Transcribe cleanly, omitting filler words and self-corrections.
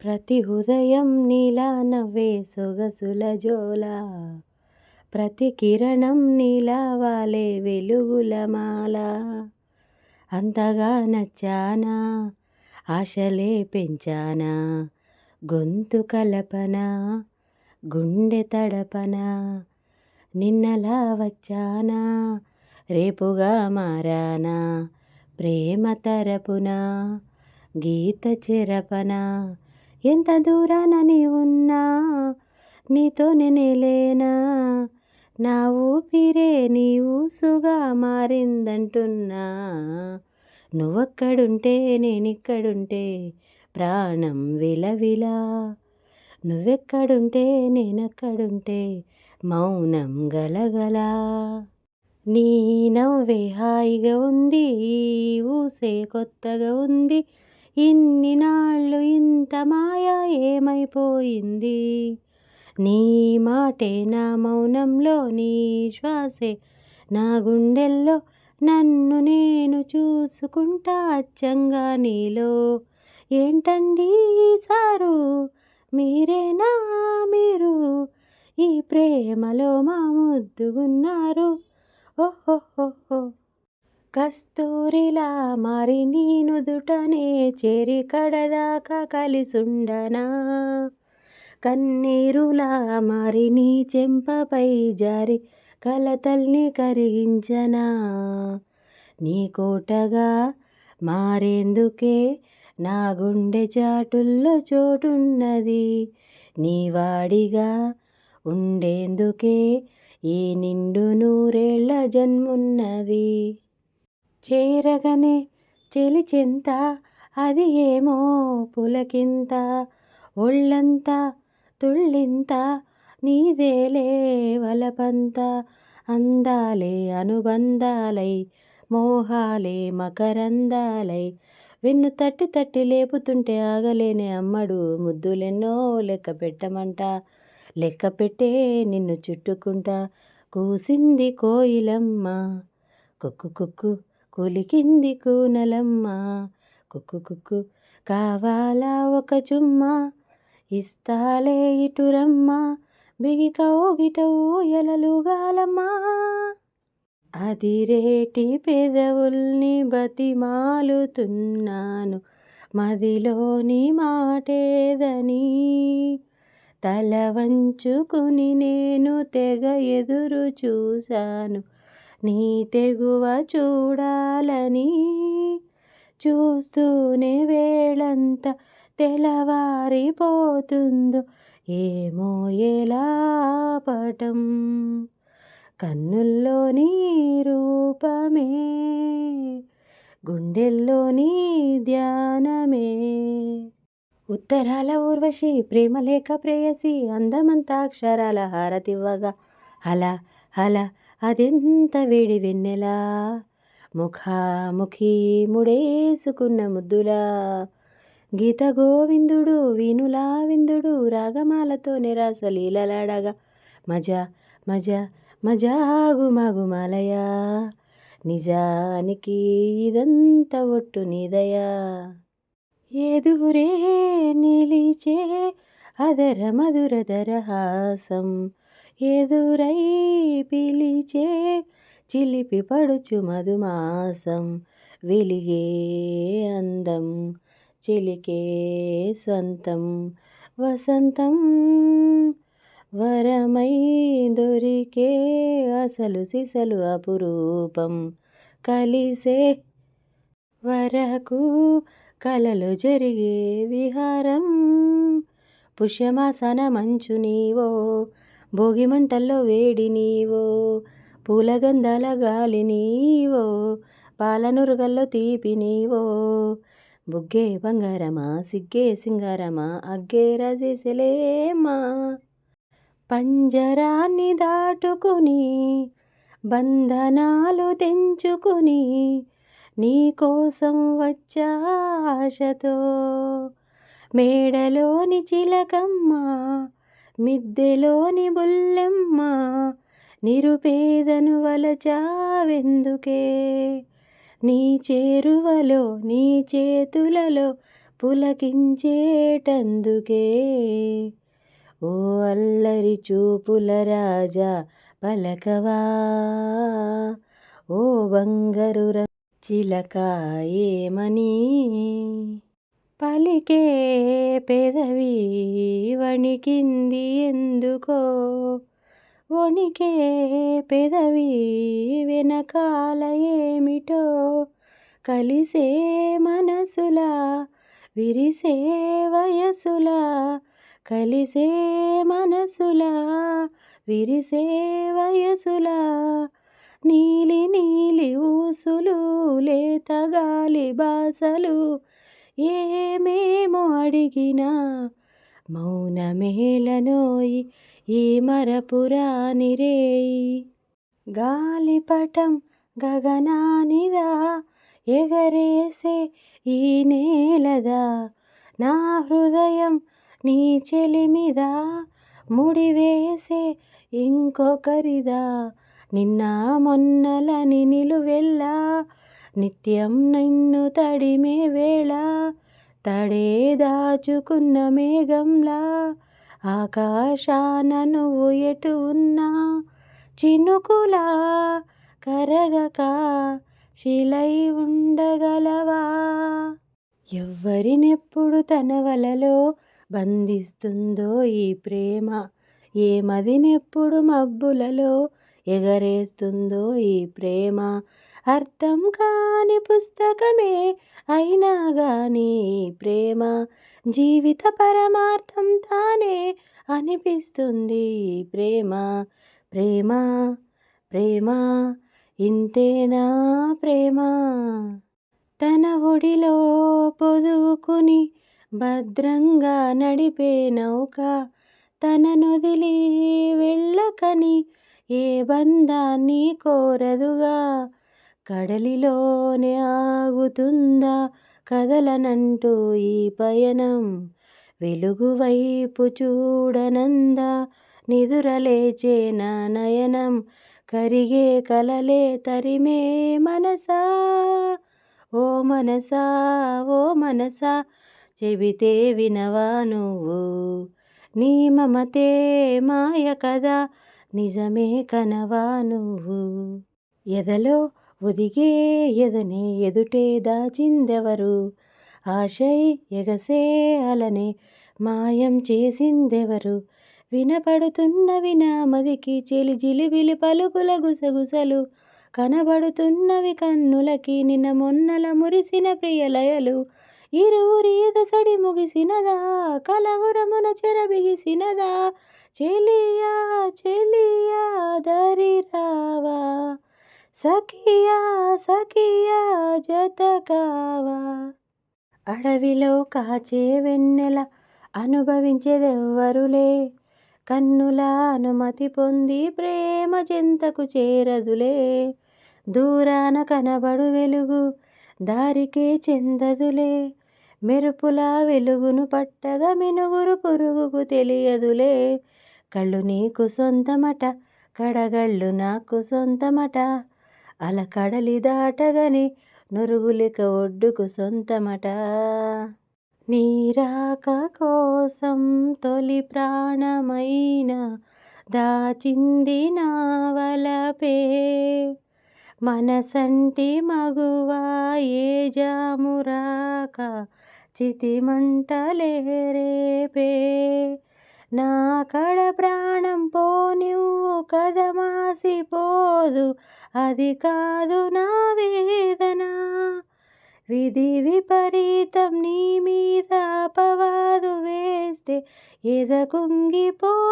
ప్రతి ఉదయం నీలా నవ్వే సొగసుల జోల, ప్రతి కిరణం నీలా వాలే వెలుగుల మాల. అంతగా నచ్చానా, ఆశలే పెంచానా, గొంతు కలపన, గుండె తడపన. నిన్నలా వచ్చానా, రేపుగా మారానా, ప్రేమ తరపున గీత చెరపన. ఎంత దూరాన నీ ఉన్నా నీతోనే నేలేనా, నా ఊపిరే నీ ఊసుగా మారిందంటున్నా. నువ్వక్కడుంటే నేనిక్కడుంటే ప్రాణం విలవిలా, నువ్వెక్కడుంటే నేనక్కడుంటే మౌనం గలగలా. నీ నవ్వే హాయిగా ఉంది, ఈ ఊసే కొత్తగా ఉంది, ఇన్ని నాళ్ళు ఇంత మాయ ఏమైపోయింది. నీ మాటే నా మౌనంలో, నీ శ్వాసే నా గుండెల్లో, నన్ను నేను చూసుకుంటా అచ్చంగా నీలో. ఏంటండీ సారు, మీరేనా మీరు, ఈ ప్రేమలో మా ముద్దుగున్నారు. ఓహోహోహో, కస్తూరిలా మారి నీ నుదుటనే చేరి కడదాకా కలిసుండనా, కన్నీరులా మారి నీ చెంపపై జారి కలతల్ని కరిగించనా. నీ కోటగా మారేందుకే నా గుండె చాటుల్లో చోటున్నది, నీ వాడిగా ఉండేందుకే ఈ నిండు నూరేళ్ల జన్మున్నది. చేరగనే చెలి చెంత, అది ఏమో పులకింత, ఒళ్ళంతా తుళ్ళింత, నీదేలే వలపంత. అందాలే అనుబంధాలై, మోహాలే మకరందాలై, వెన్ను తట్టి తట్టి లేపుతుంటే ఆగలేనే అమ్మడు. ముద్దులెన్నో లెక్క పెట్టమంట, లెక్క పెట్టే నిన్ను చుట్టుకుంటా. కూసింది కోయిలమ్మ, కుక్కు కుక్కు కులికింది కూనలమ్మ, కుక్కు కుక్కు. కావాలా ఒక చుమ్మా, ఇస్తాలే ఇటురమ్మ, బిగి కౌగిట ఊయలలుగాలమ్మా. అదిరేటి పెదవుల్ని బతిమాలుతున్నాను, మదిలోని మాటేదని. తల వంచుకుని నేను తెగ ఎదురు చూశాను, నీ తెగువ చూడాలని. చూస్తూనే వేళంతా తెల్లవారిపోతుందో ఏమో ఎలా ఆపటం. కన్నుల్లోని రూపమే, గుండెల్లోని ధ్యానమే. ఉత్తరాల ఊర్వశి, ప్రేమలేఖ ప్రేయసి, అందమంతా అక్షరాల హారతివ్వగా హలా హలా అదెంత వేడి వెన్నెలా. ముఖాముఖి ముడేసుకున్న ముద్దులా, గీత గోవిందుడు వీణులా విందుడు, రాగమాలతో నిరాసలీలలాడగా మజా మజా మజాగుమగుమలయా. నిజానికి ఇదంతా ఒట్టు నీదయా. ఎదురే నిలిచే అదర మధుర దరహాసం, ఎదురై పిలిచే చిలిపి పడుచు మధుమాసం. వెలిగే అందం చిలికే స్వంతం, వసంతం వరమై దొరికే అసలు సిసలు అపురూపం. కలిసే వరకు కలలో జరిగే విహారం. పుష్యమాసన మంచు నీవో, భోగిమంటల్లో వేడి నీవో, పూలగంధాల గాలి నీవో, పాలనురుగల్లో తీపి నీవో. బుగ్గే బంగారమా, సిగ్గే సింగారమా, అగ్గే రజేసలేమా. పంజరాన్ని దాటుకుని బంధనాలు తెంచుకుని నీకోసం వచ్చా ఆశతో. మేడలోని చిలకమ్మ, మిద్దెలోని బుల్లెమ్మ, నిరుపేదను వలచావెందుకే. నీ చేరువలో నీ చేతులలో పులకించేటందుకే ఓ అల్లరి చూపుల రాజా పలకవా ఓ బంగారు చిలక ఏమని పలికే పెదవి వణికింది ఎందుకో వణికే పెదవి వెనకాల ఏమిటో కలిసే మనసులా విరిసే వయసులా కలిసే మనసులా విరిసే వయసులా నీలి నీలి ఊసులు లేత గాలి బాసలు ఏమేమో అడిగినా మౌనమేలనోయి ఈ మరపురాని రేయి గాలిపటం గగనానిదా ఎగరేసే ఈ నేలదా నా హృదయం నీ చెలిమిదా ముడివేసే ఇంకొకరిదా నిన్న మొన్నలని నిలువెల్లా నిత్యం నిన్ను తడిమే వేళ తడే దాచుకున్న మేఘంలా ఆకాశాన నువ్వు ఎటు ఉన్నా చినుకులా కరగక శిలై ఉండగలవా ఎవ్వరినెప్పుడు తన వలలో బంధిస్తుందో ఈ ప్రేమ ఏ మదినెప్పుడు మబ్బులలో ఎగరేస్తుందో ఈ ప్రేమ అర్థం కాని పుస్తకమే అయినా గాని ఈ ప్రేమ జీవిత పరమార్థం తానే అనిపిస్తుంది ఈ ప్రేమ ప్రేమ ప్రేమ ఇంతేనా ప్రేమ తన ఒడిలో పొదువుకుని భద్రంగా నడిపే నౌక తననొదిలి వెళ్ళకని ఏ బంధాన్ని కోరదుగా కడలిలోనే ఆగుతుందా కదలనంటూ ఈ పయనం వెలుగు వైపు చూడనందా నిదురలేచే నా నయనం కరిగే కలలే తరిమే మనసా ఓ మనసా ఓ మనసా చెబితే వినవా నువ్వు నీ మమతే మాయ కదా నిజమే కనవా నువ్వు ఎదలో ఒదిగే ఎదనే ఎదుటే దాచిందెవరు ఆశై ఎగసే అలనే మాయం చేసిందెవరు వినపడుతున్నవి నా మదికి జిలిబిలి పలుకుల గుసగుసలు కనబడుతున్నవి కన్నులకి నిన్న మొన్నల మురిసిన ప్రియలయలు ఇరువురి ఎదసడి ముగిసినదా కలవరమున చెరబిగిసినదా చెలియా చెలియా దరి రావా సఖియా సఖియా జత కావా అడవిలో కాచే వెన్నెల అనుభవించేదెవ్వరులే కన్నుల అనుమతి పొంది ప్రేమ చెంతకు చేరదులే దూరాన కనబడు వెలుగు దారికే చెందదులే మెరుపుల వెలుగును పట్టగా మినుగురు పురుగుకు తెలియదులే కళ్ళు నీకు సొంతమట కడగళ్ళు నాకు సొంతమట అల కడలి దాటగని నురుగులిక ఒడ్డుకు సొంతమట నీరాక కోసం తొలి ప్రాణమైన దాచింది నా వలపే మనసంటి మగువా ఏ జామురాక చితిమంటలే రేపే నా కడ ప్రాణం పోనివ్వు కదమాసిపోదు అది కాదు నా వేదన విధి విపరీతం నీ మీద అపవాదు వేస్తే ఎద కుంగిపోయేనులే